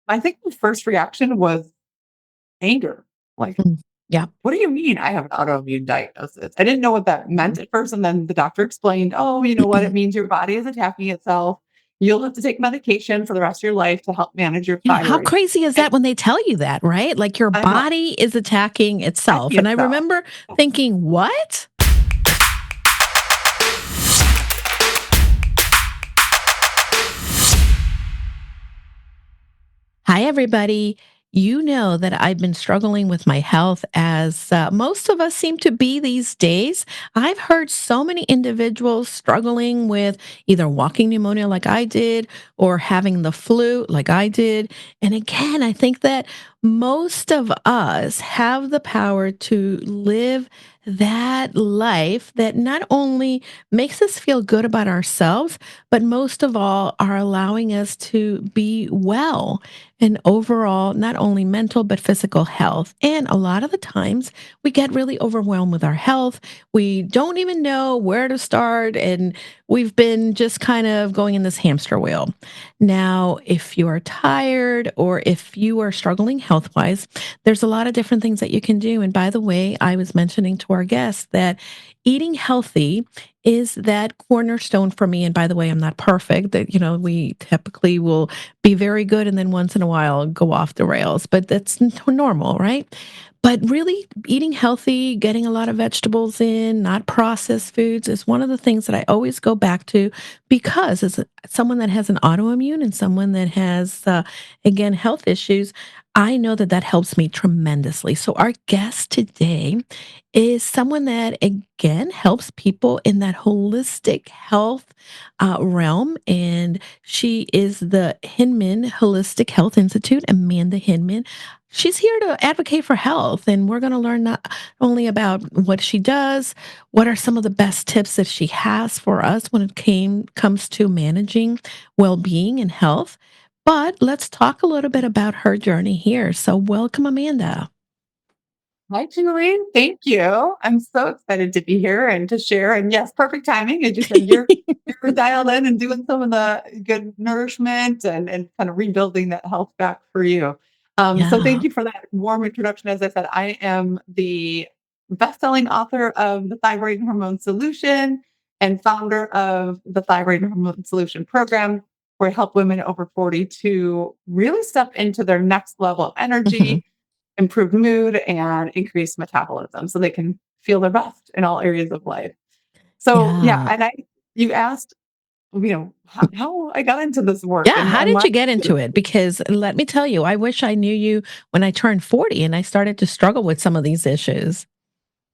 I think the first reaction was anger. Like, Mm. Yeah. what do you mean I have an autoimmune diagnosis? I didn't know what that meant at first. And then the doctor explained, oh, you know what? It means your body is attacking itself. You'll have to take medication for the rest of your life to help manage your Yeah, how thyroid. crazy is And that when they tell you that, right? Like your I know, body is attacking attacking itself. And I itself. remember thinking, what? Hi, everybody. You know that I've been struggling with my health as most of us seem to be these days. I've heard so many individuals struggling with either walking pneumonia like I did or having the flu like I did. And again, I think that most of us have the power to live that life that not only makes us feel good about ourselves, but most of all are allowing us to be well and overall, not only mental, but physical health. And a lot of the times we get really overwhelmed with our health. We don't even know where to start. And we've been just kind of going in this hamster wheel. Now, if you are tired or if you are struggling health wise, there's a lot of different things that you can do. And by the way, I was mentioning to our guests that eating healthy is that cornerstone for me. And by the way, I'm not perfect. That, we typically will be very good and then once in a while go off the rails, but that's normal, right? But really eating healthy, getting a lot of vegetables in, not processed foods is one of the things that I always go back to because as someone that has an autoimmune and someone that has, again, health issues, I know that that helps me tremendously. So our guest today is someone that, again, helps people in that holistic health realm. And she is the Hinman Holistic Health Institute, Amanda Hinman. She's here to advocate for health, and we're going to learn not only about what she does, what are some of the best tips that she has for us when it comes to managing well-being and health. But let's talk a little bit about her journey here. So, welcome, Amanda. Hi, Julie. Thank you. I'm so excited to be here and to share. And yes, perfect timing. As you said, you're dialed in and doing some of the good nourishment and kind of rebuilding that health back for you. So thank Yeah. you for that warm introduction. As I said, I am the best-selling author of the Thyroid Hormone Solution and founder of the Thyroid Hormone Solution program, where I help women over 40 to really step into their next level of Mhm. energy, improve mood, and increase metabolism so they can feel their best in all areas of life. So, yeah, Yeah. and you asked, how I got into this work Yeah, how and did why. you get into it? Because let me tell you, I wish I knew you when I turned 40 and I started to struggle with some of these issues.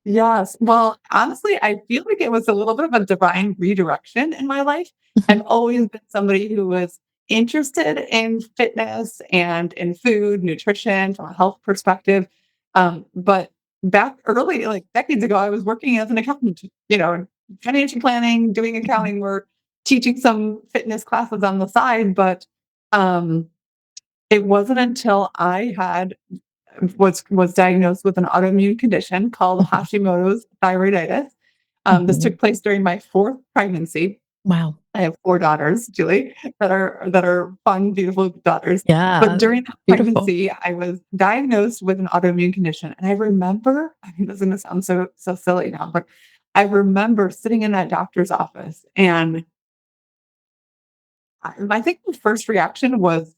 Yes. Well, honestly, I feel like it was a little bit of a divine redirection in my life. I've Mhm. always been somebody who was interested in fitness and in food, nutrition from a health perspective. But back early, like decades ago, I was working as an accountant, financial planning, doing Mhm. accounting work, teaching some fitness classes on the side. But um, it wasn't until I had was diagnosed with an autoimmune condition called Mhm. Hashimoto's thyroiditis. This Mhm. took place during my fourth pregnancy. Wow. I have 4 daughters, Julie, that are fun, beautiful daughters. But Yeah, during that beautiful. pregnancy, I was diagnosed with an autoimmune condition, and I remember, I mean, this is gonna sound so silly now, but I remember sitting in that doctor's office, and I think the first reaction was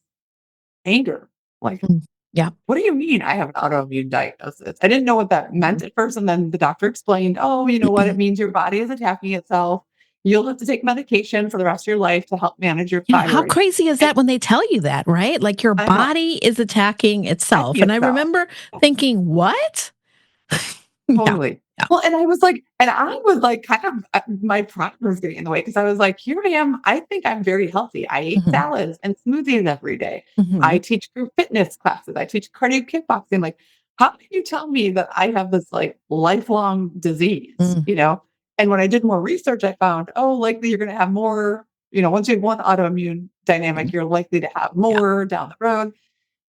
anger. Like, Mm. Yeah. what do you mean I have an autoimmune diagnosis? I didn't know what that meant at first. And then the doctor explained, oh, you know what? It means your body is attacking itself. You'll have to take medication for the rest of your life to help manage your Yeah, how thyroid. crazy is And that when they tell you that, right? Like your I know, body is attacking itself. attacking And I itself. remember thinking, what? Yeah. Totally. Yeah. Well, and I was like, kind of, my pride was getting in the way because I was like, here I am. I think I'm very healthy. I eat Mhm. salads and smoothies every day. I Mhm. teach group fitness classes. I teach cardio kickboxing. Like, how can you tell me that I have this like lifelong disease, Mm. And when I did more research, I found, oh, likely you're going to have more, once you have one autoimmune dynamic, Mm. you're likely to have Yeah. more down the road.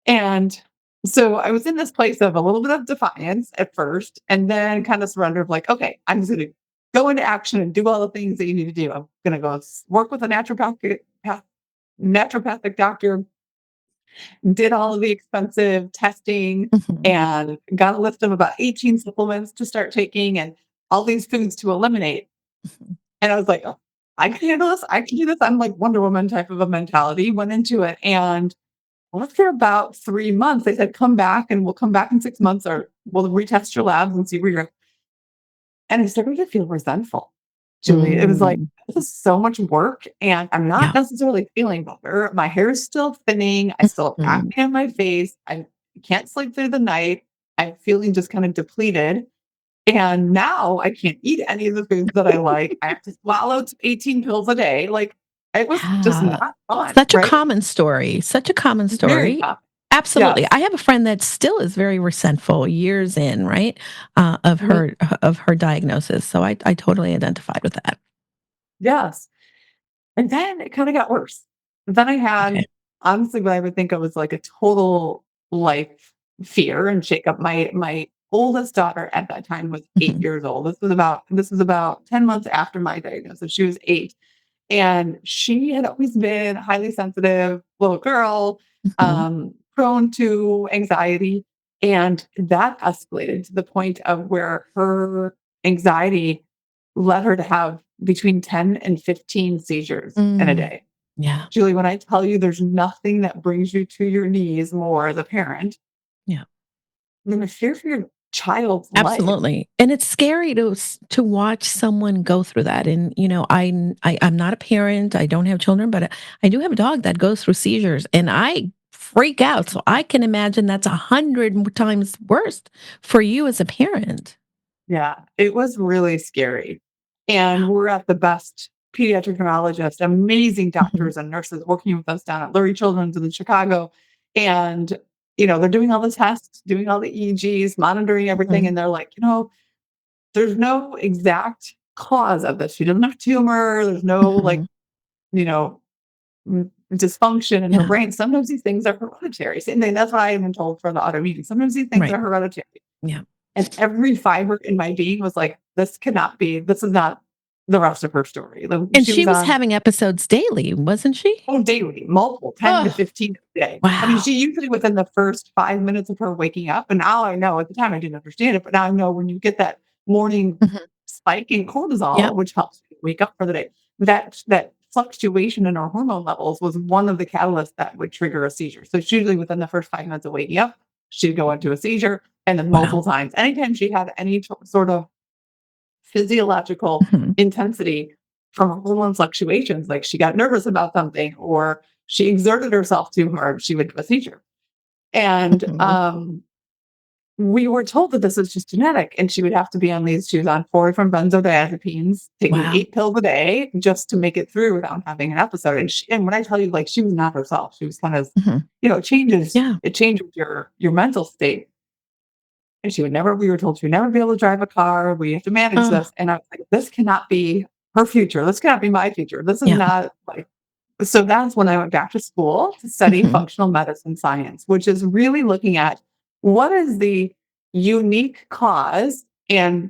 And so I was in this place of a little bit of defiance at first, and then kind of surrender of like, okay, I'm just going to go into action and do all the things that you need to do. I'm going to go work with a naturopathic doctor. did all of the expensive testing Mhm. and got a list of about 18 supplements to start taking and all these foods to eliminate. Mhm. And I was like, "Oh, I can handle this. I can do this." I'm like Wonder Woman type of a mentality, went into it. And after about 3 months, they said, come back and we'll come back in 6 months or we'll retest your labs and see where you're. And I started to feel resentful, Julie. It was like, Mm. this is so much work and I'm not Yeah. necessarily feeling better. My hair is still thinning. I still have Mhm. acne on my face. I can't sleep through the night. I'm feeling just kind of depleted. And now I can't eat any of the foods that I like. I have to swallow 18 pills a day. Like it was just Yeah. not fun, Such a right? common story, such a common Very story. tough. Absolutely. Yes. I have a friend that still is very resentful years in, right, Mhm. of her diagnosis, so I totally identified with that. Yes. And then it kinda got worse. Then I Okay. had, honestly, what I would think of as like a total life fear and shakeup. My oldest daughter at that time was 8 Mhm. years old. This was about 10 months after my diagnosis. She was 8. And she had always been a highly sensitive little girl, Mhm. prone to anxiety. And that escalated to the point of where her anxiety led her to have between 10 and 15 seizures in a Mm. day. Yeah. Julie, when I tell you there's nothing that brings you to your knees more as a parent Yeah. than the fear for your child's life. Absolutely, and it's scary to watch someone go through that, and, I'm not a parent, I don't have children, but I do have a dog that goes through seizures, and I freak out, so I can imagine that's 100 times worse for you as a parent. Yeah, it was really scary. And we're at the best pediatric neurologists, amazing Mhm. doctors and nurses working with us down at Lurie Children's in Chicago. And, they're doing all the tests, doing all the EEGs, monitoring everything. Mhm. And they're like, there's no exact cause of this. She doesn't have a tumor. There's no Mhm. you know, dysfunction in her Yeah, brain. Sometimes these things are hereditary. And then that's what I've been told for the autoimmune. Sometimes these things right. are hereditary. Yeah, And every fiber in my being was like, this is not the rest of her story. Like, and she she was was on, having episodes daily, wasn't she? oh, daily, multiple, 10 to Oh, 15 a day. I mean, wow. she usually within the first 5 minutes of her waking up. And now I know, at the time I didn't understand it, but now I know when you get that morning Mhm. spike in cortisol, Yep. which helps you wake up for the day, that fluctuation in our hormone levels was one of the catalysts that would trigger a seizure. So it's usually within the first 5 minutes of waking up, she'd go into a seizure. And then multiple Wow. times, anytime she had any sort of physiological Mhm. intensity from hormone fluctuations, like she got nervous about something or she exerted herself too hard, she would do a seizure. And Mhm. we were told that this is just genetic, and she would have to be on these. She was on 4 different benzodiazepines, taking Wow. 8 pills a day just to make it through without having an episode. And when I tell you, like, she was not herself, she was kind of, Mhm. Yeah. it changes your mental state. And she would never, we were told she would never be able to drive a car. We have to manage Oh, this. And I was like, this cannot be her future. This cannot be my future. This is yeah. not like, so that's when I went back to school to study Mhm. functional medicine science, which is really looking at what is the unique cause and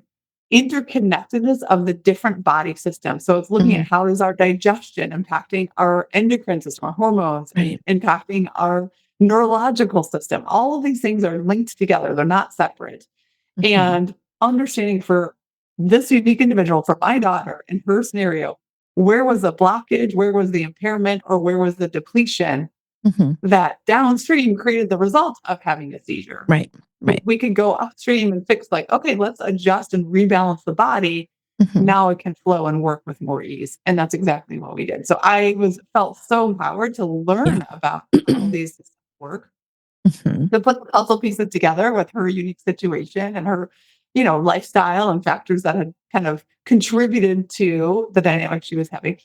interconnectedness of the different body systems. So it's looking at Mhm. how is our digestion impacting our endocrine system, our hormones, and Right. impacting our neurological system. All of these things are linked together. They're not separate. Mhm. And understanding for this unique individual, for my daughter in her scenario, where was the blockage, where was the impairment, or where was the depletion Mhm. that downstream created the result of having a seizure? Right. Right. We could go upstream and fix, like, okay, let's adjust and rebalance the body. Mhm. Now it can flow and work with more ease. And that's exactly what we did. So I felt so empowered to Yeah. learn about how these systems work, Mhm. to put the puzzle pieces together with her unique situation and her, lifestyle and factors that had kind of contributed to the dynamic she was having.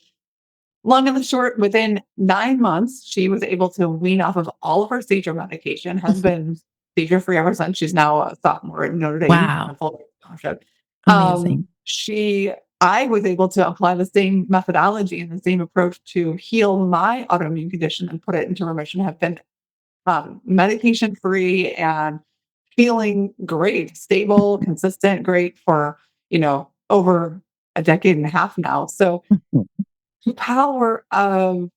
Long and the short, within 9 months, she was able to wean off of all of her seizure medication, has Mhm. been seizure free ever since. She's now a sophomore at Notre Dame on a Wow. full scholarship. Amazing. I was able to apply the same methodology and the same approach to heal my autoimmune condition and put it into remission, have been medication free and feeling great, stable, consistent, great for, over a decade and a half now. So Mhm. the power of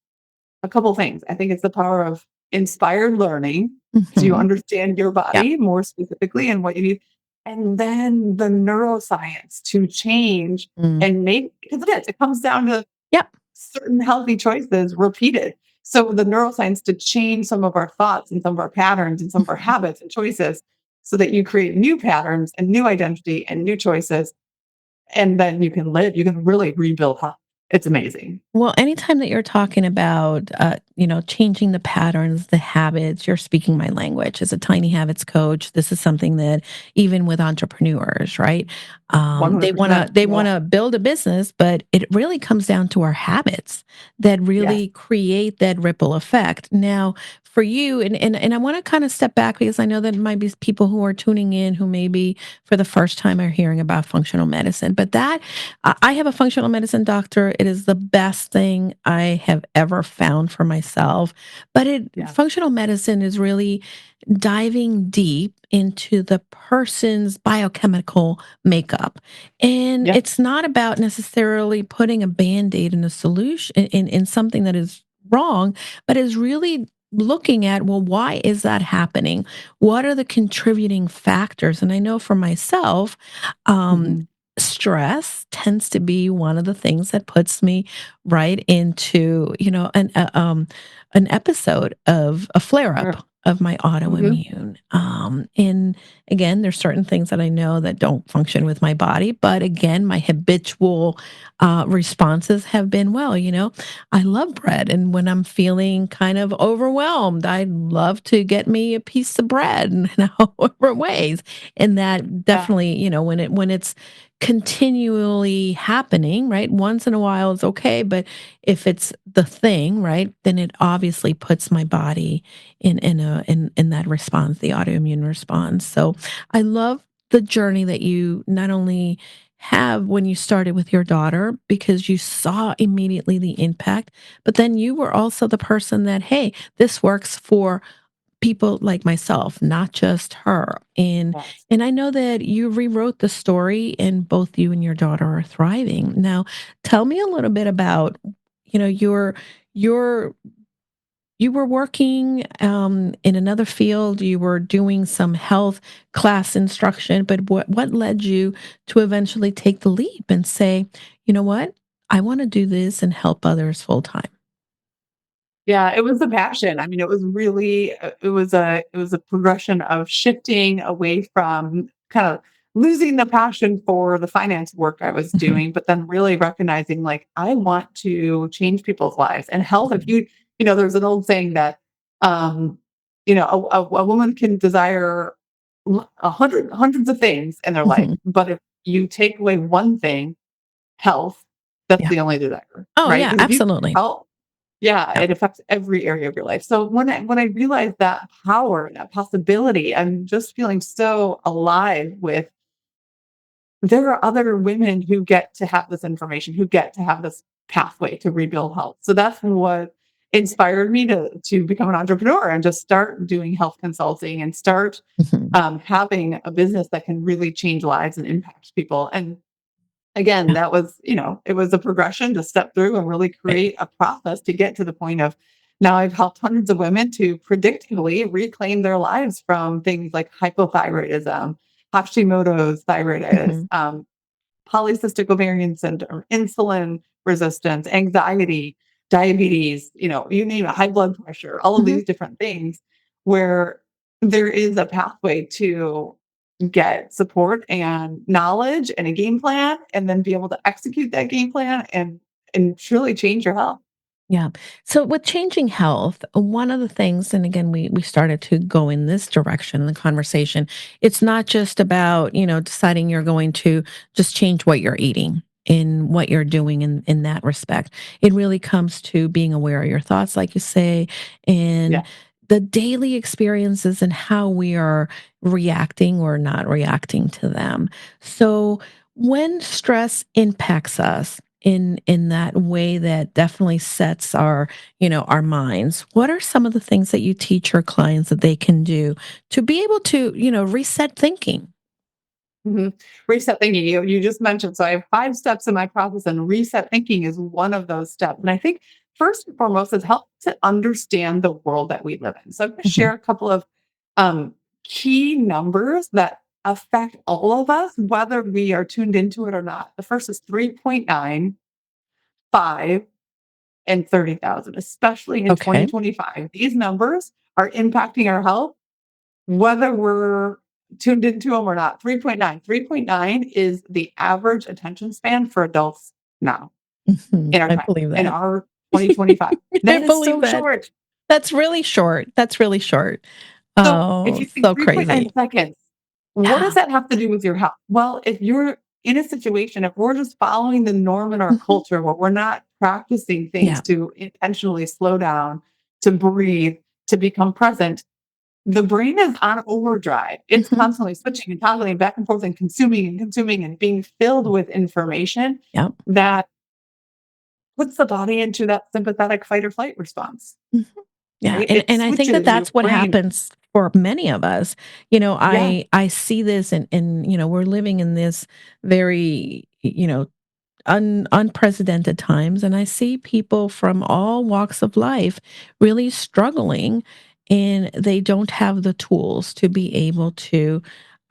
a couple things. I think it's the power of inspired learning because you Mhm. understand your Yep. body more specifically and what you need. And then the neuroscience to change Mm. and make, because it comes down to Yep. certain healthy choices repeated. So the neuroscience to change some of our thoughts and some of our patterns and some of our Mhm. habits and choices so that you create new patterns and new identity and new choices. And then you can really rebuild health. It's amazing. Well, anytime that you're talking about, changing the patterns, the habits, you're speaking my language. As a tiny habits coach, this is something that even with entrepreneurs, right? They wanna 100%. they Yeah. wanna build a business, but it really comes down to our habits that Yes. really create that ripple effect. Now, for you, and I want to kind of step back because I know that might be people who are tuning in who maybe for the first time are hearing about functional medicine, but that I have a functional medicine doctor. It is the best thing I have ever found for myself. But Yeah. functional medicine is really diving deep into the person's biochemical makeup. And Yeah. it's not about necessarily putting a band-aid in a solution in something that is wrong, but is really looking at, well, why is that happening? What are the contributing factors? And I know for myself, um, Mhm. stress tends to be one of the things that puts me right into, an episode of a flare up Sure. of my Mhm. autoimmune. And again, there's certain things that I know that don't function with my body, but again, my habitual responses have been, well, I love bread, and when I'm feeling kind of overwhelmed, I love to get me a piece of bread in however ways. And that Yeah. definitely, when it's continually happening, right? Once in a while is okay, but if it's the thing, right, then it obviously puts my body in that response, the autoimmune response. So I love the journey that you not only have when you started with your daughter because you saw immediately the impact, but then you were also the person that, hey, this works for people like myself, not just her. And Yes. and I know that you rewrote the story and both you and your daughter are thriving. Now, tell me a little bit about, your you were working in another field, you were doing some health class instruction, but what led you to eventually take the leap and say, you know what? I want to do this and help others full time. Yeah, it was a passion. I mean, it was really it was a progression of shifting away from kind of losing the passion for the finance work I was Mhm, doing, but then really recognizing like I want to change people's lives and health. If mhm, there's an old saying that um, a woman can desire hundreds of things in their life, mhm. but if you take away one thing, health, that's Yeah. the only desire, Oh, right? yeah, Because if you absolutely. health yeah, Yeah. it affects every area of your life. So when I realized that power, that possibility, I'm just feeling so alive with there are other women who get to have this information, who get to have this pathway to rebuild health. So that's what inspired me to become an entrepreneur and just start doing health consulting and start Mhm. having a business that can really change lives and impact people. And again, Yeah. that was, it was a progression to step through and really Right. create a process to get to the point of now I've helped hundreds of women to predictably reclaim their lives from things like hypothyroidism, Hashimoto's thyroiditis, Mhm. polycystic ovarian syndrome, insulin resistance, anxiety, diabetes, you name it, high blood pressure, all of Mhm. these different things where there is a pathway to get support and knowledge and a game plan and then be able to execute that game plan and truly change your health. Yeah. So with changing health, one of the things, and again, we started to go in this direction in the conversation. It's not just about, deciding you're going to just change what you're eating in what you're doing in that respect. It really comes to being aware of your thoughts, like you say, and Yeah. the daily experiences and how we are reacting or not reacting to them. So when stress impacts us, in that way that definitely sets our minds, what are some of the things that you teach your clients that they can do to be able to reset thinking? Mhm. Reset thinking, you just mentioned. So I have 5 steps in my process, and reset thinking is one of those steps. And I think first and foremost, it helps to understand the world that we live in. So I'm going to Mhm. share a couple of um, key numbers that affect all of us, whether we are tuned into it or not. The first is 3.9, 5, and 30,000, especially in Okay. 2025. These numbers are impacting our health, whether we're tuned into them or not. 3.9 is the average attention span for adults now Mhm. in our I time, believe in that. our 2025. I That is believe so that. short. That's really short. That's really short. So if Oh, you think so 3.9 crazy. seconds, what does Yeah. that have to do with your health? Well, if you're in a situation, if we're just following the norm in our Mhm. culture where we're not practicing things Yeah. to intentionally slow down, to breathe, to become present, the brain is on overdrive. It's Mhm. constantly switching and toggling back and consuming and being filled with information Yep. that puts the body into that sympathetic fight or flight response, Mhm. Yeah, right? and It I think that switches your that's what brain. happens for many of us. You know, Yeah. I see this and we're living in this very, unprecedented times, and I see people from all walks of life really struggling, and they don't have the tools to be able to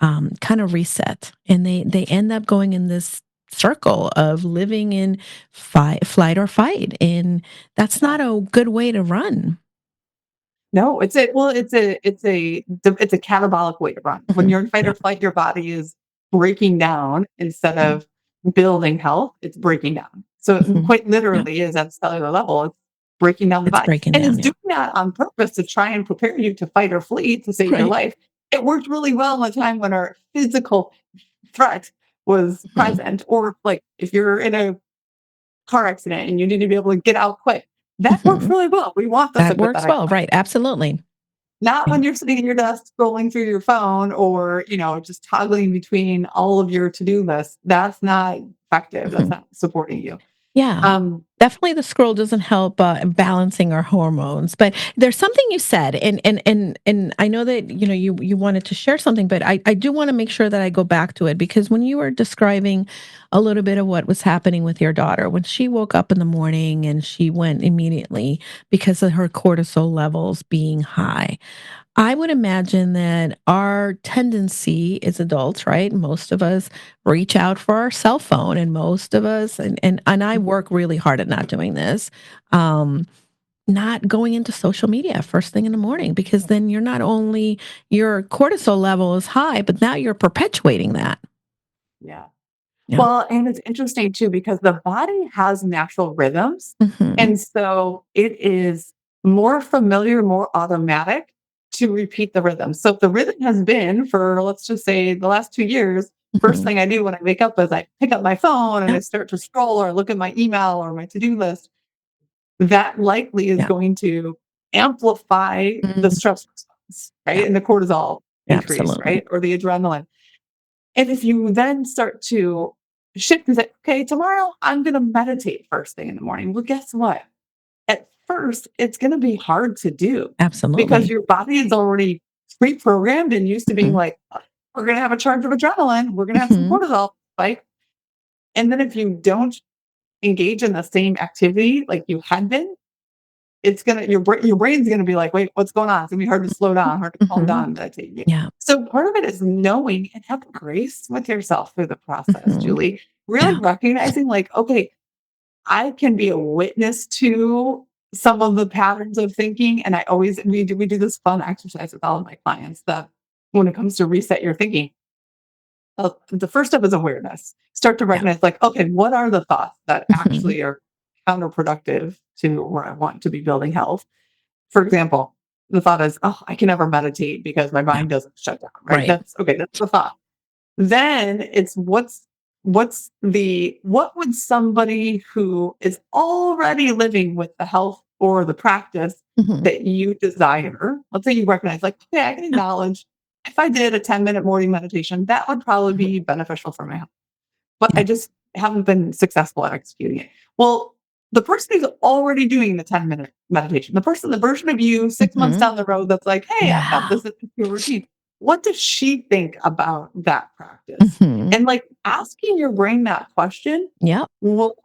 kind of reset, and they end up going in this circle of living in flight or fight, and that's Yeah. not a good way to run. No, it's a catabolic way to run. When Mhm. you're in fight Yeah. or flight, your body is breaking down instead Mhm. of building health, it's breaking down. So it Mhm. quite Yeah. literally is at cellular level, it's breaking down the It's body. breaking And it's down. Yeah. doing that on purpose to try and prepare you to fight or flee to save your Right. life. It worked really well in a time when our physical threat was Mhm. present, or like if you're in a car accident and you need to be able to get out quick. That works Mhm. really well. We want the That works sympathetic well. fight. Right. Absolutely. Not Yeah. when you're sitting at your desk scrolling through your phone or, just toggling between all of your to-do lists. That's not effective. That's Mhm. not supporting you. Yeah. Um, Definitely the scroll doesn't help, balancing our hormones, but there's something you said, and I know that, you wanted to share something, but I do wanna make sure that I go back to it because when you were describing a little bit of what was happening with your daughter, when she woke up in the morning and she went immediately because of her cortisol levels being high, I would imagine that our tendency as adults, right? Most of us reach out for our cell phone, and most of us, and I work really hard at not doing this, um, not going into social media first thing in the morning because then you're not only your cortisol level is high, but now you're perpetuating that. yeah. Yeah. Well, and it's interesting too because the body has natural rhythms. Hmm. And so it is more familiar, more automatic to repeat the rhythm. So if the rhythm has been for, let's just say, the last 2 years, first Hmm. thing I do when I wake up is I pick up my phone and I Yeah. start to scroll or look at my email or my to do list. That likely is Yeah. going to amplify the Mhm. stress response, right? Yeah. And the cortisol increase, Absolutely. right? Or the adrenaline. And if you then start to shift and say, okay, tomorrow I'm going to meditate first thing in the morning. Well, guess what? At first, it's going to be hard to do because Absolutely. your body is already pre programmed and used to being Hmm. like, we're going to have a charge of adrenaline, we're going to have some Hmm. cortisol spike. And then if you don't engage in the same activity like you had been, it's gonna your brain's gonna be like, wait, what's going on? It's gonna be hard to slow down, hard to calm Hmm. down, meditate. Yeah. So part of it is knowing and having grace with yourself through the process, Hmm. Julie. Really Yeah. recognizing like, okay, I can be a witness to some of the patterns of thinking. And we do this fun exercise with all of my clients that when it comes to reset your thinking, the first step is awareness. Start to Yeah. recognize, like, okay, what are the thoughts that Hmm. actually are counterproductive to where I want to be building health? For example, the thought is, "Oh, I can never meditate because my Yeah. mind doesn't shut down," right? Right. That's okay, that's the thought. Then it's what would somebody who is already living with the health or the practice Mhm. that you desire, let's say you recognize, like, "Okay, I can Yeah. acknowledge if I did a 10-minute morning meditation, that would probably Mhm. be beneficial for my health, but I Yeah. just haven't been successful at executing it." Well, the person who's already doing the 10-minute meditation, the version of you 6 months Mhm. down the road that's like, "Hey, I've got Yeah. this into your routine." What does she think about that practice? Mhm. And like asking your brain that question Yep. will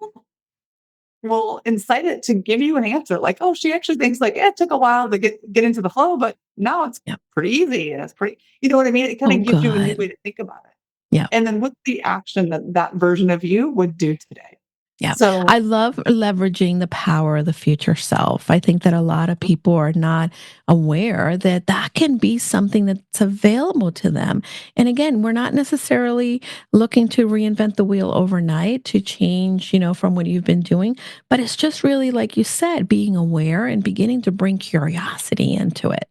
will incite it to give you an answer like, "Oh, she actually thinks like, it took a while to get into the flow, but now it's Yep. pretty easy and it's pretty." You know what I mean? It kinda Oh, gives you a new way good. to think about it. Yeah. And then what's the action that that version of you would do today? Yeah. I So love leveraging the power of the future self. I think that a lot of people are not aware that that can be something that's available to them. And again, we're not necessarily looking to reinvent the wheel overnight to change, from what you've been doing, but it's just really, like you said, being aware and beginning to bring curiosity into it.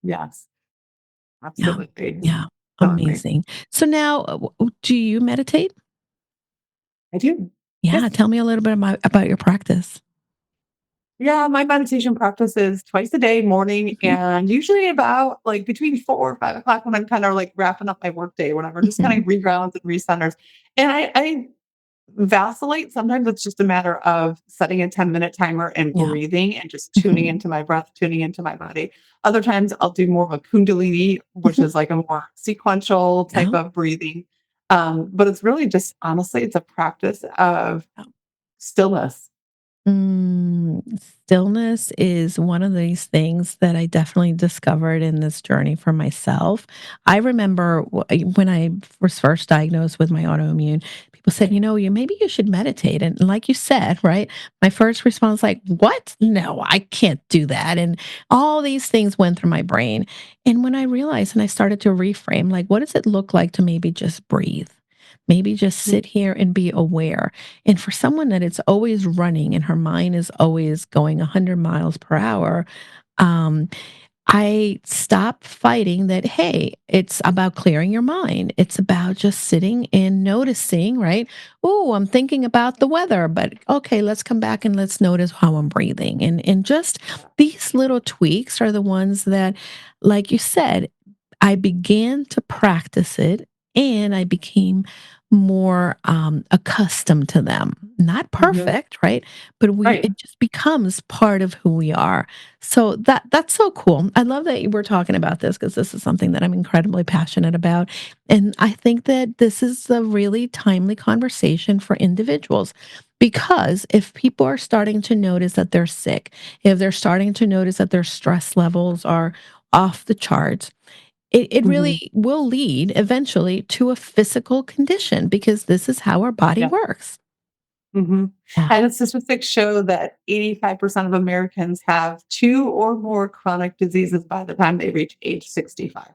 yes, Yeah. absolutely. Yeah. So agree. Amazing. So now, do you meditate? I do. Yeah. Yes. Tell me a little bit about your practice. Yeah, my meditation practice is twice a day, morning, Mhm. and usually about like between 4 or 5 o'clock when I'm kind of like wrapping up my workday or whatever, just kind Mhm. of regrounds and recenters. And I vacillate. Sometimes it's just a matter of setting a 10-minute timer and Yeah. breathing and just tuning Mhm. into my breath, tuning into my body. Other times I'll do more of a kundalini, which Mhm. is like a more sequential type Yeah. of breathing. But it's really just honestly, it's a practice of Yeah. stillness. Stillness is one of these things that I definitely discovered in this journey for myself. I remember when I was first diagnosed with my autoimmune, people said, maybe you should meditate. And like you said, right? My first response, like, what? No, I can't do that. And all these things went through my brain. And when I realized and I started to reframe, like, what does it look like to maybe just breathe? Maybe just sit here and be aware. And for someone that it's always running and her mind is always going 100 miles per hour, um, I stopped fighting that, hey, it's about clearing your mind. It's about just sitting and noticing, right? Oh, I'm thinking about the weather, but okay, let's come back and let's notice how I'm breathing. And just these little tweaks are the ones that, like you said, I began to practice it and I became more accustomed to them. Not Mhm. perfect, right? But Right. it just becomes part of who we are. So that's so cool. I love that you were talking about this because this is something that I'm incredibly passionate about. And I think that this is a really timely conversation for individuals. Because if people are starting to notice that they're sick, if they're starting to notice that their stress levels are off the charts, it Mhm. really will lead eventually to a physical condition because this is how our body Yeah. works. Mhm. Yeah. And statistics show that 85% of Americans have 2 or more chronic diseases by the time they reach age 65.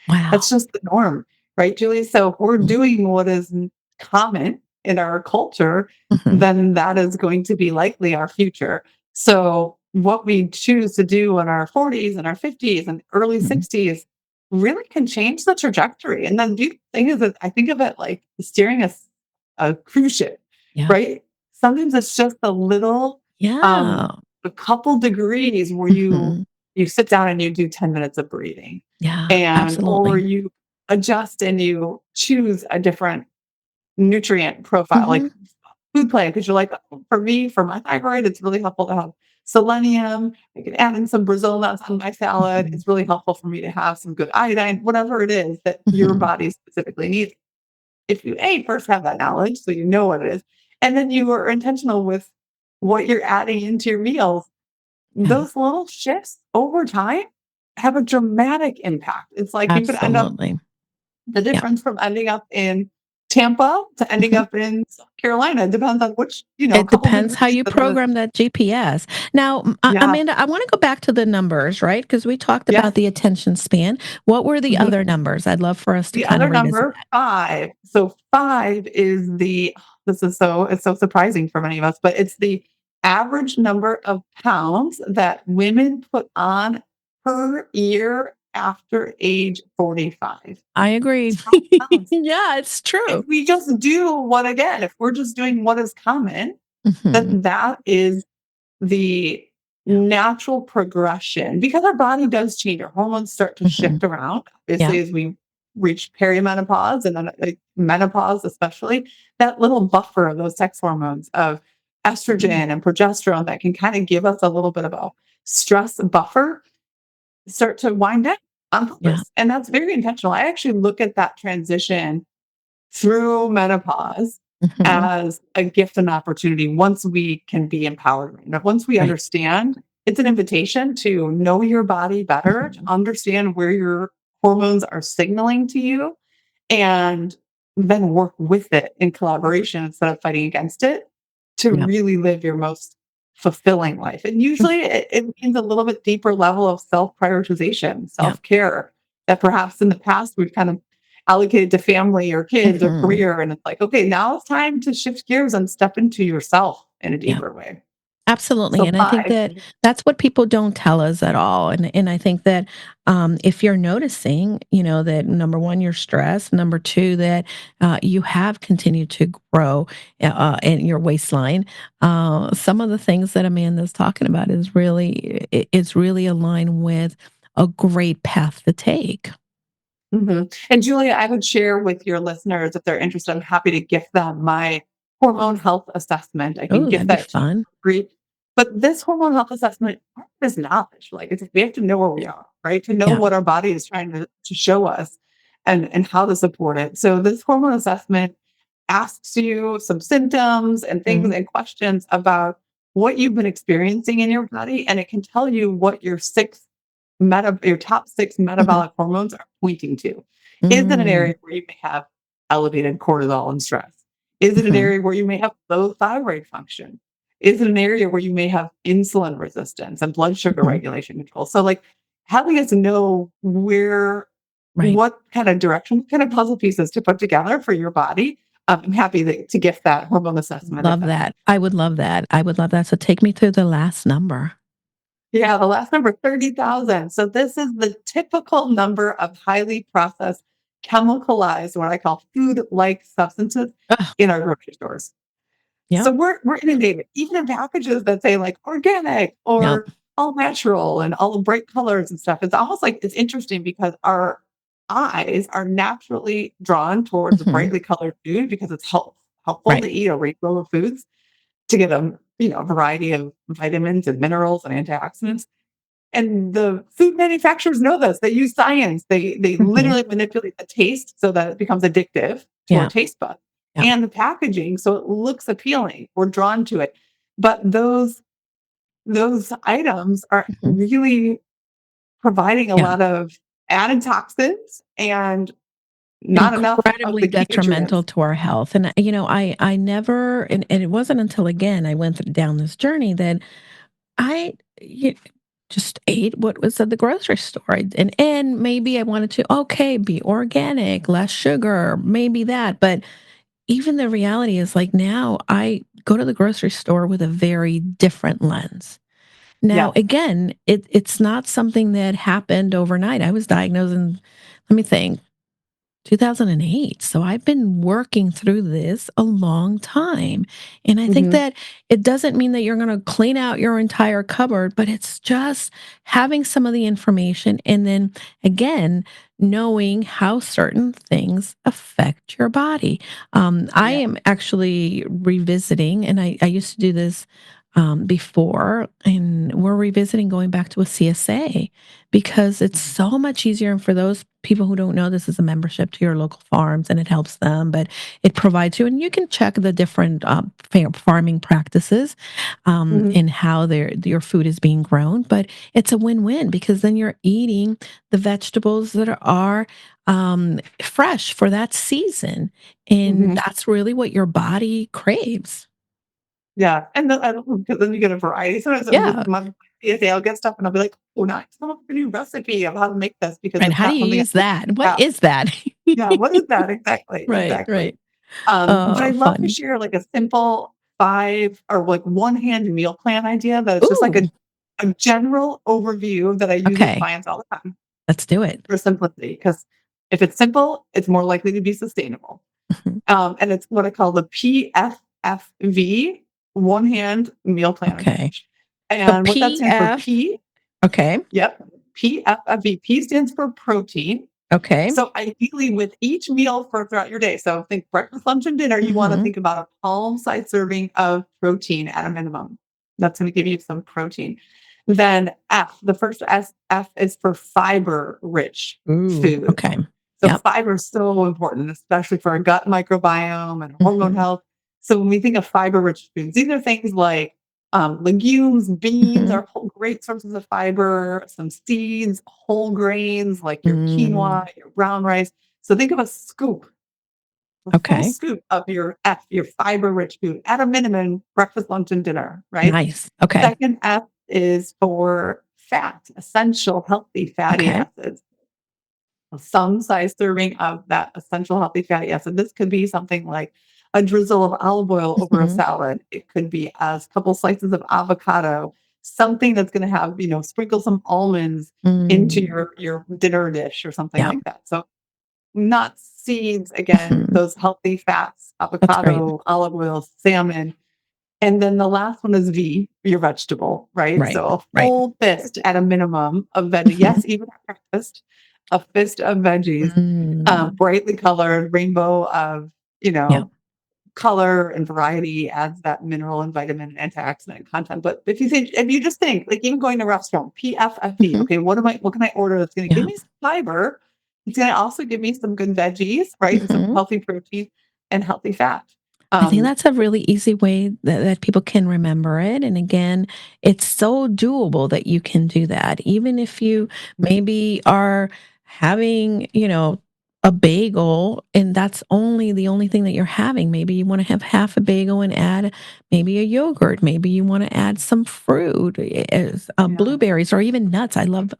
That's Wow. just the norm, right, Julie? So if we're Mhm. doing what is common in our culture, Mhm. then that is going to be likely our future. So what we choose to do in our 40s and our 50s and early Mhm. 60s really can change the trajectory. And then the thing is that I think of it like steering a cruise ship, Yeah. right? Sometimes it's just a little, Yeah. a couple degrees where you Mhm. you sit down and you do 10 minutes of breathing Yeah, and or absolutely. you adjust and you choose a different nutrient profile, like Mhm. food plan, because you're like, "Oh, for me, for my thyroid, it's really helpful to have selenium. I can add in some Brazil nuts on my salad. Mhm. It's really helpful for me to have some good iodine," whatever it is that your Mhm. body specifically needs. If you first have that knowledge, so you know what it is, and then you are intentional with what you're adding into your meals, Yeah, those little shifts over time have a dramatic impact. It's like you could end up absolutely. the Yeah. difference from ending up in Tampa to ending Mhm. up in South Carolina depends on which, It couple depends how degrees you that the program that GPS. Now, yeah, Amanda, I wanna go back to the numbers, right? Because we talked yes. about the attention span. What were the Mhm. other numbers? I'd love for us to The kind other of revisit number, 5. So 5 is this is it's so surprising for many of us, but it's the average number of pounds that women put on per year after age 45. I agree. 12 pounds. Yeah, it's If true. we just do what again, if we're just doing what is common, Mhm. then that is the Yeah. natural progression because our body does change. Our hormones start to Mhm. shift around, Yeah. obviously, as we reach perimenopause and then menopause, especially that little buffer of those sex hormones of Mhm. estrogen and progesterone that can kind of give us a little bit of a stress buffer start to wind down on Yeah. purpose. And that's very intentional. I actually look at that transition through menopause Mhm. as a gift and opportunity once we can be empowered. Now, once we Right. understand, it's an invitation to know your body better, to Mhm. understand where your hormones are signaling to you, and then work with it in collaboration instead of fighting against it to Yep. really live your most fulfilling life. And usually it means a little bit deeper level of self prioritization, Yep. self care that perhaps in the past we've kind of allocated to family or kids or Mhm. career. And it's like, okay, now it's time to shift gears and step into yourself in a Yeah. deeper way. Absolutely, So, and I think that that's what people don't tell us at all, and I think that, if you're noticing, that number 1, you're stressed, number 2, that, you have continued to grow, in your waistline, some of the things that Amanda's talking about is really aligned with a great path to take. mhm. And Julia, I would share with your listeners if they're interested, I'm happy to gift them my hormone health assessment. I can Oh, gift that'd be that to you fun. for free. But this hormone health assessment part is knowledge. Like we have to know where we are, right? To know Yeah. what our body is trying to show us and how to support it. So this hormone assessment asks you some symptoms and things Mhm, and questions about what you've been experiencing in your body, and it can tell you what your top 6 mhm, metabolic hormones are pointing to. Is it an mm, area where you may have elevated cortisol and stress? Is it an mhm, area where you may have low thyroid function? Is it an area where you may have insulin resistance and blood sugar mhm, regulation control? So, like, having us know right. what kind of direction, what kind of puzzle pieces to put together for your body. I'm happy to gift that hormone assessment if Love that's that. I would love that. I would love that. So take me through the last number. yeah, the last number, 30,000. So this is the typical number of highly processed, chemicalized, what I call food-like substances Ugh, in our grocery stores. yep, So we're inundated, even in packages that say like organic yep, or all natural and all the bright colors and stuff. It's almost like it's interesting because our eyes are naturally drawn towards mhm, brightly colored food because it's helpful right, to eat a rainbow of foods to get a variety of vitamins and minerals and antioxidants. And the food manufacturers know this. They use science. They mhm, literally manipulate the taste so that it becomes addictive to our yeah, taste buds yeah, and the packaging so it looks appealing. We're drawn to it. But those items are mhm, really providing a yeah, lot of added toxins and not enough of incredibly the key detrimental nutrients. to our health, and, I never and it wasn't until, again, I went down this journey that I y just ate what was at the grocery store, and maybe I wanted to, okay, be organic, less sugar, maybe that, but even the reality is, like, now I go to the grocery store with a very different lens. Now, Yes. again, it's not something that happened overnight. I was diagnosed in, let me think, 2008. So I've been working through this a long time. And I think Mhm. that it doesn't mean that you're going to clean out your entire cupboard, but it's just having some of the information and then again, knowing how certain things affect your body. I Yeah. am actually revisiting, and I used to do this before, and we're revisiting going back to a CSA because it's Mhm. so much easier. And for those people who don't know, this is a membership to your local farms and it helps them, but it provides you, and you can check the different farming practices Mhm. and how your food is being grown. But it's a win win because then you're eating the vegetables that are fresh for that season. And Mhm. that's really what your body craves. Yeah, and then I don't know, because then you get a variety. Sometimes with Yeah. my PSA, I'll get stuff and I'll be like, "Oh, now come up with a new recipe of how to make this," because And it's how do not you something I use would that? What have. is that? Yeah, what is that? Exactly, Right, exactly. right. But Oh, I'd love to fun. share, like, a simple 5 or, like, one-hand meal plan idea that it's just like Ooh, a general overview that I use with okay. clients all the time Let's do it. for simplicity. Because if it's simple, it's more likely to be sustainable. Mhm. And it's what I call the PFFV, one hand meal plan Okay. approach. So And what that stands for PF. P, Okay. yep, PFFV. P stands for protein. Okay. So ideally with each meal for throughout your day, so think breakfast, lunch, and dinner, you want to Mhm. think about a palm-sized serving of protein at a minimum. That's going to give you some protein. Then F, the first S, F is for fiber-rich Ooh, foods. okay. So Yep. fiber is so important, especially for our gut microbiome and hormone Mhm. health. So when we think of fiber-rich foods, these are things like legumes, beans Mhm. are great sources of fiber, some seeds, whole grains like your Mm. quinoa, your brown rice. So think of a scoop, a full Okay. scoop of your F, your fiber-rich food, at a minimum, breakfast, lunch, and dinner, right? Nice. Okay. Second F is for fat, essential healthy fatty Okay. acids. Some size serving of that essential healthy fatty acid. This could be something like a drizzle of olive oil over a Mhm. salad. It could be a couple slices of avocado, something that's going to have, sprinkle some almonds into Mm. your dinner dish or something Yeah. like that. So nuts, seeds, again, Mhm. those healthy fats, That's great. avocado, olive oil, salmon. And then the last one is V, your vegetable, right? Right. So a Right. full fist at a minimum of veggie. Mhm. Yes, even at breakfast, a fist of veggies, Mm. brightly colored, rainbow of, you Yeah. know, color and variety adds that mineral and vitamin and antioxidant content. But if you just think, like even going to a restaurant, PFFE, Mhm. okay, what can I order that's going to give Yeah. me some fiber? It's going to also give me some good veggies, right? And some Mhm. healthy protein and healthy fat. I think Um, that's a really easy way that people can remember it. And again, it's so doable that you can do that. Even if you maybe are having, a bagel and that's only the only thing that you're having. Maybe you want to have half a bagel and add maybe a yogurt. Maybe you want to add some fruit, yeah. blueberries, or even nuts. I love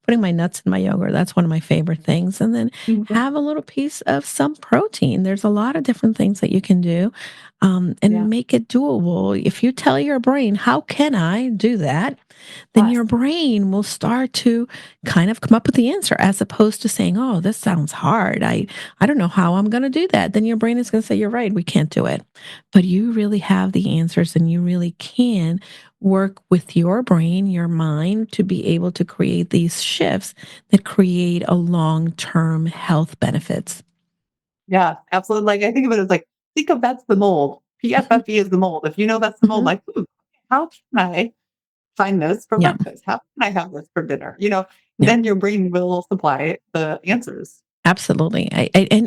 putting my nuts in my yogurt. That's one of my favorite things. And then Mhm. have a little piece of some protein. There's a lot of different things that you can do, Yeah. and make it doable. If you tell your brain, how can I do that? Then Yes. your brain will start to kind of come up with the answer as opposed to saying, oh, this sounds hard. I don't know how I'm going to do that. Then your brain is going to say, you're right, we can't do it. But you really have the answers and you really can work with your brain, your mind to be able to create these shifts that create a long-term health benefits. Yeah, absolutely. Like, I think of it as like, think of that's the mold. Mhm, PFFE is the mold. If you know that's the mold, mhm. like, how can I find this for Yeah. breakfast? How can I have this for dinner? Yeah. Then your brain will supply the answers. Absolutely.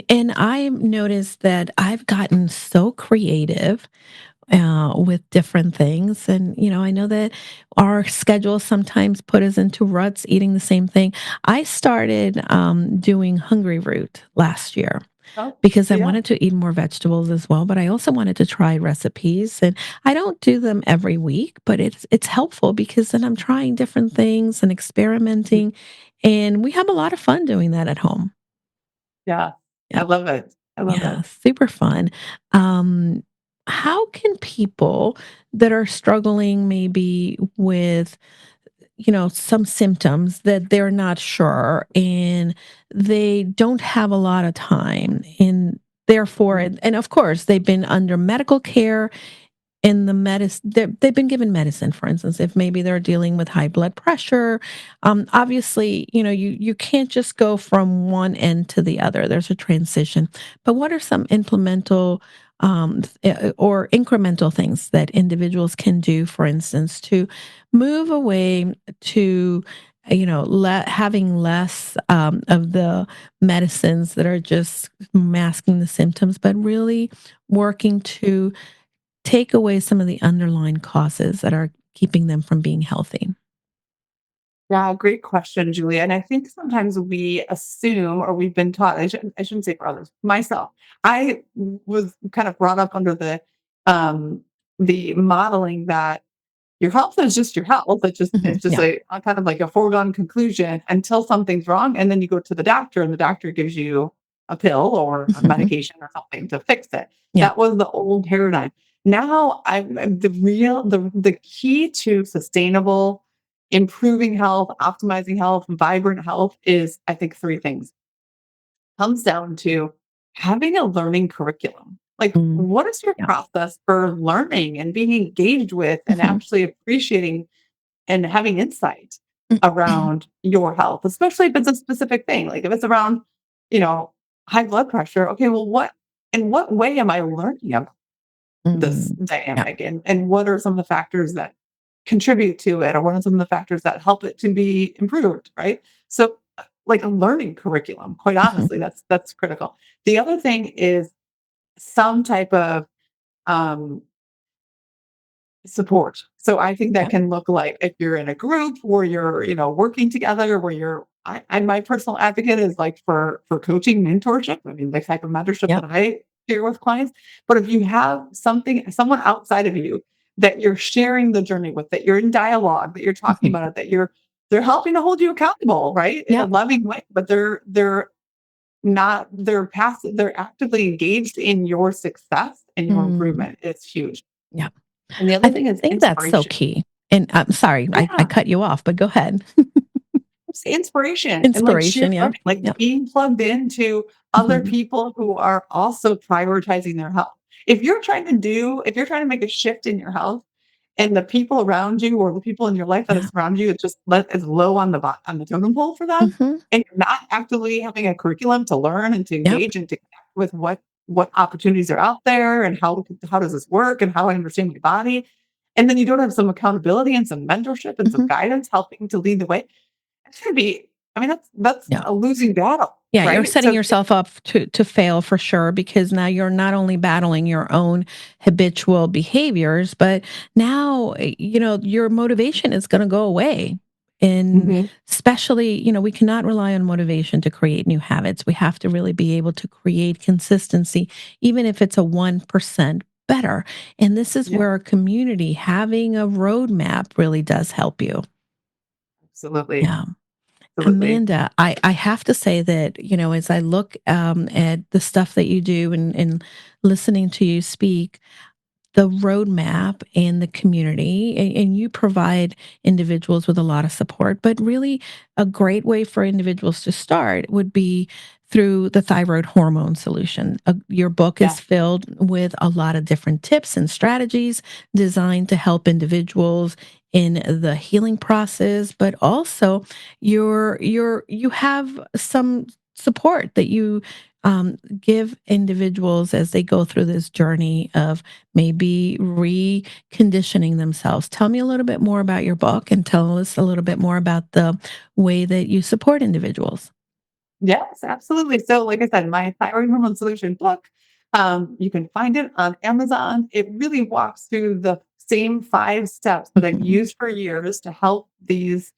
And I noticed that I've gotten so creative with different things. And, I know that our schedules sometimes put us into ruts eating the same thing. I started doing Hungry Root last year Oh, because I yeah. wanted to eat more vegetables as well, but I also wanted to try recipes. And I don't do them every week, but it's helpful because then I'm trying different things and Mhm. experimenting. And we have a lot of fun doing that at home. Yeah. I Yeah. love it. I love Yeah, it. super fun. Um, how can people that are struggling maybe with, some symptoms that they're not sure and they don't have a lot of time and therefore, Mhm. and of course, they've been under medical care in the medicine they've been given medicine, for instance, if maybe they're dealing with high blood pressure. Obviously, you can't just go from one end to the other. There's a transition. But what are some implemental or incremental things that individuals can do, for instance, to move away to having less of the medicines that are just masking the symptoms, but really working to take away some of the underlying causes that are keeping them from being healthy? Yeah, great question, Julia. And I think sometimes we assume, or we've been taught, I shouldn't say for others, myself. I was kind of brought up under um, the modeling that your health is just your health. It's Mhm. just Yeah. a kind of like a foregone conclusion until something's wrong, and then you go to the doctor, and the doctor gives you a pill or a Mhm. medication or something to fix it. Yeah. That was the old paradigm. Now, I'm the key to sustainable, improving health, optimizing health, vibrant health is, I think, three things. Comes down to having a learning curriculum. Like, Mm. what is your Yeah. process for learning and being engaged with and Mhm. actually appreciating and having insight Mhm. around your health, especially if it's a specific thing. Like if it's around, you know, high blood pressure. Okay, well, in what way am I learning about this Mm. Yeah. dynamic? And what are some of the factors that contribute to it? Or what are some of the factors that help it to be improved? Right. So like a learning curriculum. Quite Mhm. honestly, that's critical. The other thing is some type of um, support. So I think that Yeah. can look like if you're in a group where you're, working together, where I my personal advocate is like for coaching mentorship. I mean, the type of mentorship that Yep. I share with clients. But if you have someone outside of you that you're sharing the journey with, that you're in dialogue, that you're talking Mhm. about it, they're helping to hold you accountable, right? In a Yep. loving way, but they're passive, they're actively engaged in your success and your Mm. improvement. It's huge. Yep. And the other I thing is think that's so inspiration. key. And I'm sorry, I Yeah, cut you off, but go ahead. it's inspiration and like Inspiration, shared yep. learning, like Yep. being plugged into other Mhm. people who are also prioritizing their health. If you're trying to make a shift in your health and the people around you or the people in your life that Yeah. is around you, it's just is low on on the totem pole for them, Mhm. and you're not actively having a curriculum to learn and to Yep. engage and to connect with what opportunities are out there and how does this work and how do I understand my body. And then you don't have some accountability and some mentorship and some Mhm. guidance helping to lead the way. It's gonna be I mean, that's Yeah. a losing battle, Yeah, you're right? setting So yourself up to fail for sure because now you're not only battling your own habitual behaviors, but now, your motivation is going to go away. And Mhm. especially, we cannot rely on motivation to create new habits. We have to really be able to create consistency, even if it's a 1% better. And this is Yeah, where a community having a roadmap really does help you. absolutely, Yeah. absolutely. Amanda, I have to say that, as I look at the stuff that you do and listening to you speak, the roadmap and the community, and you provide individuals with a lot of support, but really a great way for individuals to start would be through the Thyroid Hormone Solution. Your book Yeah, is filled with a lot of different tips and strategies designed to help individuals in the healing process, but also you have some support that you give individuals as they go through this journey of maybe reconditioning themselves. Tell me a little bit more about your book and tell us a little bit more about the way that you support individuals. yes, absolutely. So, like I said, my Thyroid Hormone Solution book, you can find it on Amazon. It really walks through the same 5 steps that I've Mhm. used for years to help these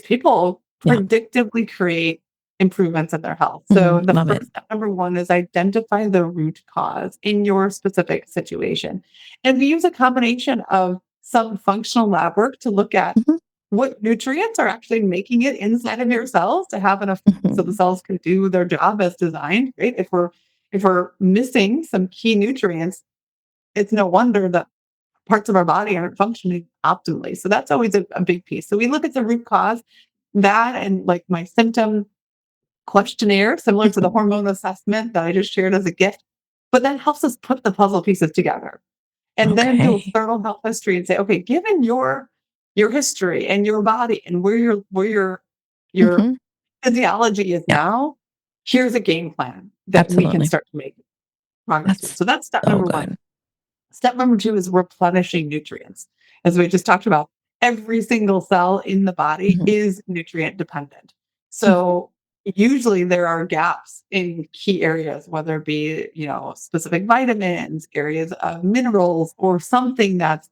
people Yeah. predictably create improvements in their health. So Mhm. the Love it. first step, number one, is identify the root cause in your specific situation. And we use a combination of some functional lab work to look at Mhm. what nutrients are actually making it inside of your cells to have enough so the Mhm. cells can do their job as designed, right? If we're missing some key nutrients, it's no wonder that parts of our body aren't functioning optimally. So that's always a big piece. So we look at the root cause, that and like my symptom questionnaire, similar to the Mhm. hormone assessment that I just shared as a gift, but that helps us put the puzzle pieces together and then do a Okay. thorough health history and say, okay, given your history and your body and where your Mhm. physiology is Yeah, now, here's a game plan that we can absolutely. start to make progress with. That's So that's step so number one. good. Step number two is replenishing nutrients. As we just talked about, every single cell in the body Mhm. is nutrient dependent. Mhm. So usually there are gaps in key areas, whether it be, specific vitamins, areas of minerals, or something that's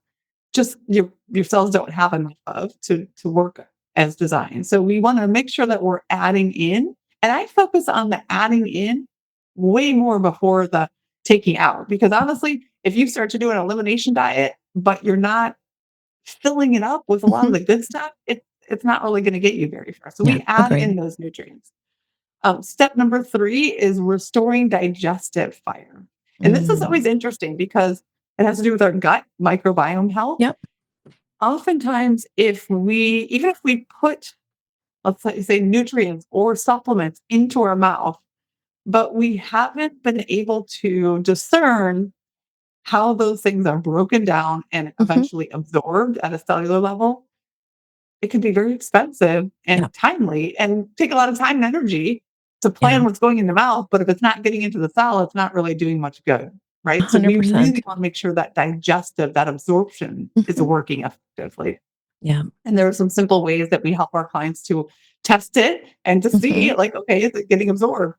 just your cells don't have enough of to work as designed. So we want to make sure that we're adding in, and I focus on the adding in way more before the taking out. Because honestly, if you start to do an elimination diet, but you're not filling it up with a lot of Mhm. the good stuff, it's not really going to get you very far. So Yeah, we add agreed. in those nutrients. Step number three is restoring digestive fire. And this is Mm. always interesting because it has to do with our gut microbiome health. Yep. Oftentimes, even if we put, let's say, nutrients or supplements into our mouth, but we haven't been able to discern how those things are broken down and Mhm. eventually absorbed at a cellular level, it can be very expensive Yeah. and timely and take a lot of time and energy to plan Yeah. what's going in the mouth. But if it's not getting into the cell, it's not really doing much good. Right. So we 100%. really want to make sure that that absorption is Mhm. working effectively. Yeah. And there are some simple ways that we help our clients to test it and to see Mhm. like, okay, is it getting absorbed?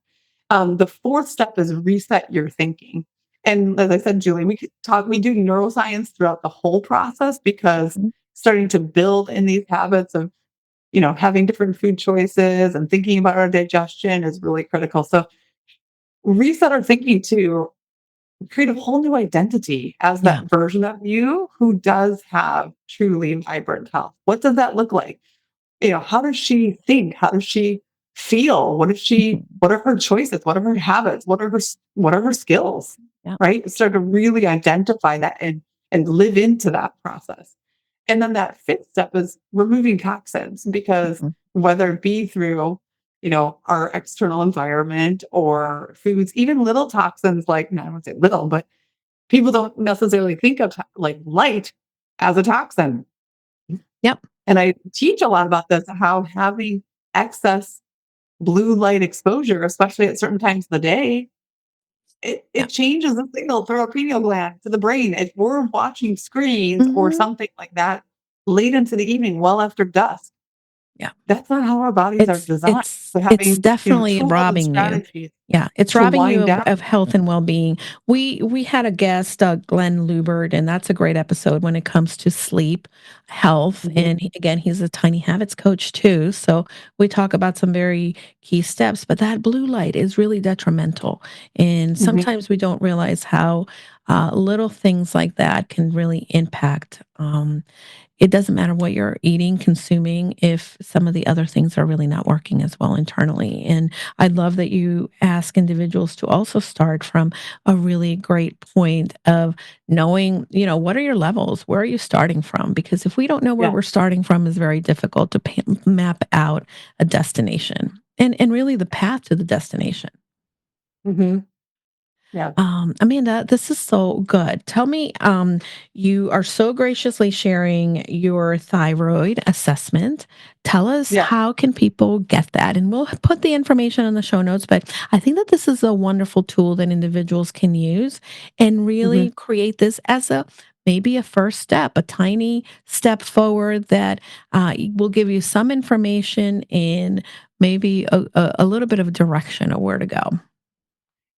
The fourth step is reset your thinking. And as I said, Julie, we do neuroscience throughout the whole process because Mhm. starting to build in these habits of, having different food choices and thinking about our digestion is really critical. So reset our thinking to create a whole new identity as Yeah. that version of you who does have truly vibrant health. What does that look like? How does she think? How does she feel? Mhm. What are her choices? What are her habits? What are her skills? Yeah. Right? Start to really identify that and live into that process. And then that fifth step is removing toxins because Mhm. whether it be through, our external environment or foods, even little toxins like, no, I won't say little, but people don't necessarily think of like light as a toxin. Yep. And I teach a lot about this, how having excess blue light exposure, especially at certain times of the day, it Yep. changes the signal through our pineal gland to the brain. If we're watching screens or Mhm. something like that late into the evening, well after dusk, Yeah. that's not how our bodies are It's designed. it's So it's having, definitely tools and robbing you. strategies Yeah, it's to robbing you wind of down. health and well-being. We had a guest, Glenn Lubert, and that's a great episode when it comes to sleep, health, Mhm, and again, he's a tiny habits coach too. So we talk about some very key steps, but that blue light is really detrimental, and mhm. sometimes we don't realize how little things like that can really impact. It doesn't matter what you're eating, consuming, if some of the other things are really not working as well internally. And I love that you ask individuals to also start from a really great point of knowing, what are your levels? Where are you starting from? Because if we don't know where Yeah. we're starting from, it's very difficult to map out a destination and really the path to the destination. Mhm. Yeah. Amanda, this is so good. Tell me, you are so graciously sharing your thyroid assessment. Tell us, Yeah. how can people get that? And we'll put the information in the show notes, but I think that this is a wonderful tool that individuals can use and Mhm. really create this as a maybe a first step, a tiny step forward that will give you some information and maybe a little bit of direction of where to go.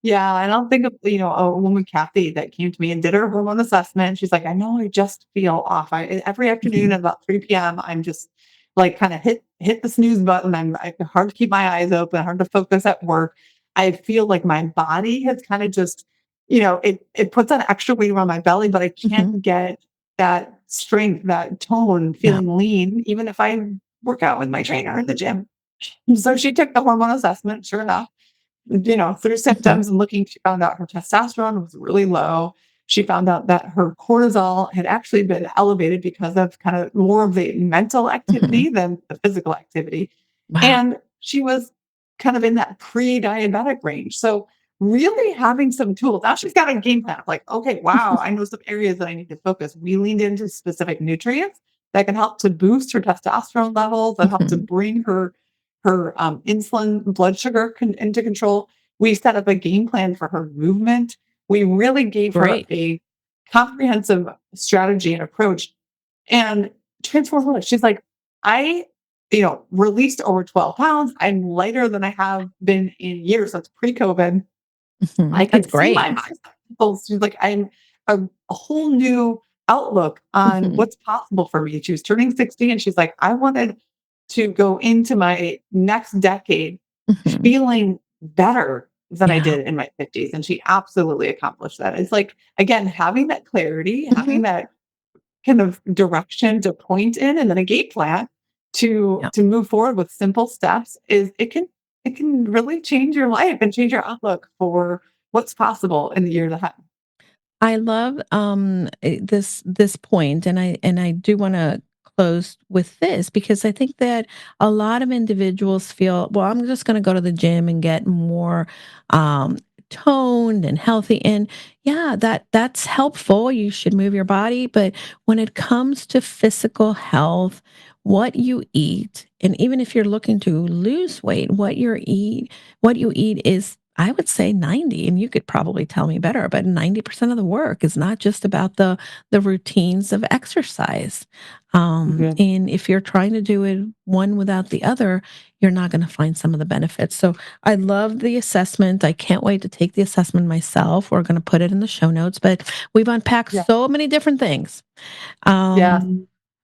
Yeah, and I'll think of, a woman, Kathy, that came to me and did her hormone assessment. She's like, "I know I just feel off. Every afternoon Mhm. at about 3 p.m., I'm just like kind of hit the snooze button. Hard to keep my eyes open, hard to focus at work. I feel like my body has kind of just, it puts on extra weight around my belly, but I Mhm. can't get that strength, that tone, Yeah. feeling lean, even if I work out with my trainer in the gym." So she took the hormone assessment, sure enough, through Mhm. symptoms and looking, she found out her testosterone was really low. She found out that her cortisol had actually been elevated because of kind of more of the mental Mhm. activity than the physical activity. Wow. And she was kind of in that pre-diabetic range. So really having some tools. Now she's got a game plan of like, okay, wow, I know some areas that I need to focus. We leaned into specific nutrients that can help to boost her testosterone levels, that help to Mhm. bring her insulin blood sugar into control. We set up a game plan for her movement. We really gave her Great. a comprehensive strategy and approach and transformed her life. She's like, I, released over 12 pounds. I'm lighter than I have been in years. That's pre-COVID. I Mhm. can That's see great. my bicycles. She's like, I'm a whole new outlook on Mhm. what's possible for me. She was turning 60 and she's like, I wanted to go into my next decade Mhm. feeling better than I Yeah. did in my 50s. And she absolutely accomplished that. It's like, again, having that clarity, having Mhm. that kind of direction to point in and then a game plan to Yeah. move forward with simple steps is it can really change your life and change your outlook for what's possible in the years ahead. I love this point, and I do want to close with this because I think that a lot of individuals feel, well, I'm just going to go to the gym and get more um, toned and healthy, and yeah, that's helpful. You should move your body, but when it comes to physical health, what you eat, and even if you're looking to lose weight, what you eat is I would say 90, and you could probably tell me better, but 90% of the work is not just about the routines of exercise. Mhm. And if you're trying to do it one without the other, you're not going to find some of the benefits. So I love the assessment. I can't wait to take the assessment myself. We're going to put it in the show notes, but we've unpacked Yeah. so many different things. Yeah.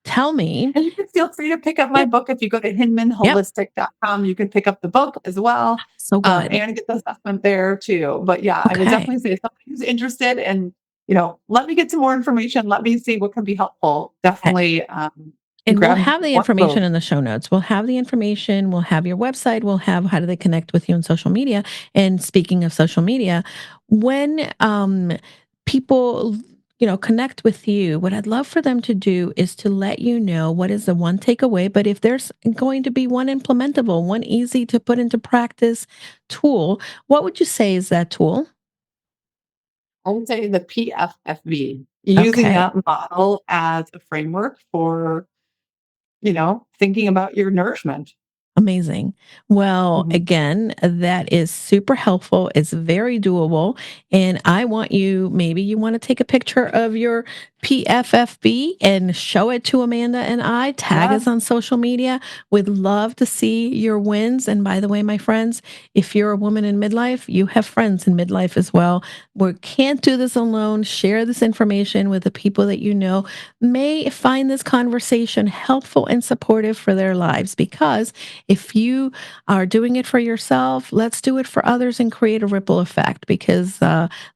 Tell me. And you can feel free to pick up my Yep. book. If you go to Yep. hinmanholistic.com, you can pick up the book as well, So good. and get the assessment there too. But yeah, I would Okay. definitely say somebody who's interested and, let me get some more information. Let me see what can be helpful. Definitely And we'll grab have the one of information those. in the show notes. We'll have the information. We'll have your website. We'll have how do they connect with you on social media. And speaking of social media, when people connect with you, what I'd love for them to do is to let you know what is the one takeaway. But if there's going to be one implementable, one easy to put into practice tool, what would you say is that tool? I would say the PFFV, using Okay. that model as a framework for, thinking about your nourishment. Amazing. Well, Mhm. again, that is super helpful. It's very doable. And I want you, maybe you want to take a picture of your PFFB and show it to Amanda and I, tag Yeah. us on social media. We'd love to see your wins. And by the way, my friends, if you're a woman in midlife, you have friends in midlife as well. We can't do this alone. Share this information with the people that you know may find this conversation helpful and supportive for their lives because if you are doing it for yourself, let's do it for others and create a ripple effect because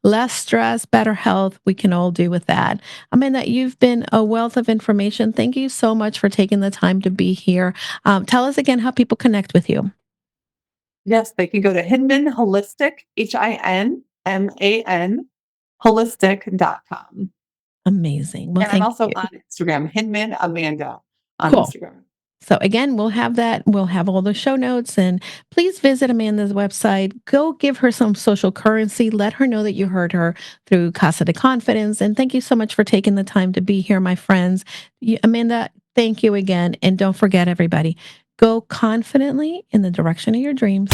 less stress, better health, we can all do with that. Amanda, you've been a wealth of information. Thank you so much for taking the time to be here. Tell us again how people connect with you. Yes, they can go to Hinman Holistic, Hinman, holistic.com. Amazing. Well, And I'm thank also you. on Instagram, Hinman Amanda on Cool. Instagram. So again, we'll have that. We'll have all the show notes and please visit Amanda's website. Go give her some social currency. Let her know that you heard her through Casa de Confidence. And thank you so much for taking the time to be here, my friends. Amanda, thank you again. And don't forget, everybody, go confidently in the direction of your dreams.